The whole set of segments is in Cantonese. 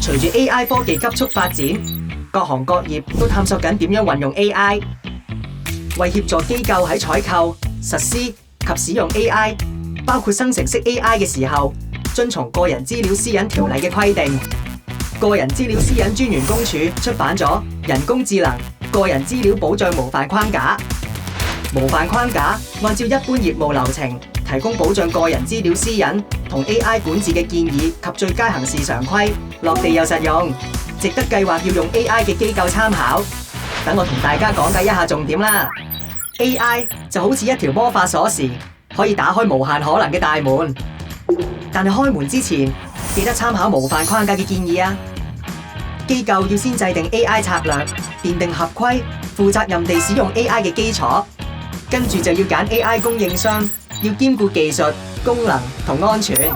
隨住 AI 科技急速發展，各行各業都探索緊點樣運用 AI，為協助機構喺採購、實施及使用 AI，包括生成式 AI 嘅時候，遵從個人資料私隱條例嘅規定。個人資料私隱專員公署出版咗《人工智能個人資料保障模範框架》。模範框架按照一般業務流程，提供保障個人資料私隱同 AI 管治嘅建議及最佳行事常規，落地又實用，值得計劃要用 AI 嘅機構參考。等我同大家講解一下重點啦。AI 就好似一條魔法鎖匙，可以打開無限可能嘅大門。但係開門之前，記得參考模範框架嘅建議啊！機構要先制定 AI 策略，奠定合規、負責任地使用 AI 嘅基礎，跟住就要揀 AI 供應商，要兼顧技術、功能同安全，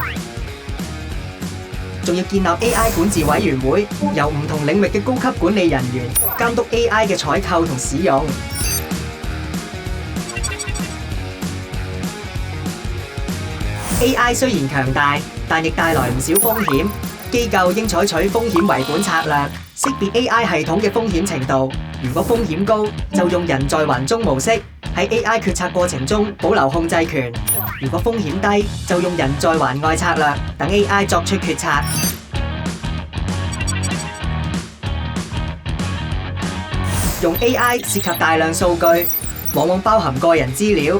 仲要建立 AI 管治委員會，由唔同領域嘅高級管理人員監督 AI 嘅採購同使用。AI 雖然強大，但亦帶來唔少風險。機構應採取風險為本策略，識別 AI 系統嘅風險程度。如果風險高，就用人在環中模式，喺 AI 決策過程中保留控制權。如果風險低，就用人在環外策略，等 AI 作出決策。用 AI 涉及大量數據，往往包含個人資料。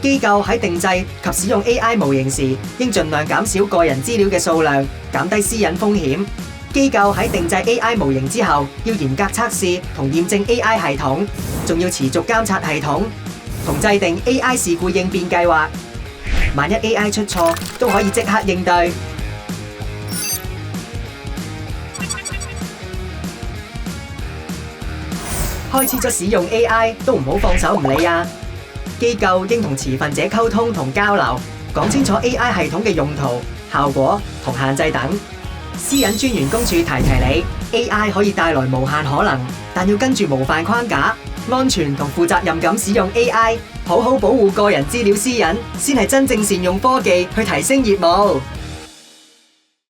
機構喺定製及使用 AI 模型時，應盡量減少個人資料嘅數量，減低私隱風險。機構喺定製 AI 模型之後，要嚴格測試同驗證 AI 系統，仲要持續監察系統，同制定 AI 事故應變計劃。萬一 AI 出錯，都可以即刻應對。開始咗使用 AI，都唔好放手唔理啊！機構應同持份者溝通同交流，講清楚 AI 系統嘅用途、效果同限制等。私隱專員公署提你 ，AI 可以帶來無限可能，但要跟住模範框架，安全同負責任咁使用 AI，好好保護個人資料私隱，先係真正善用科技去提升業務。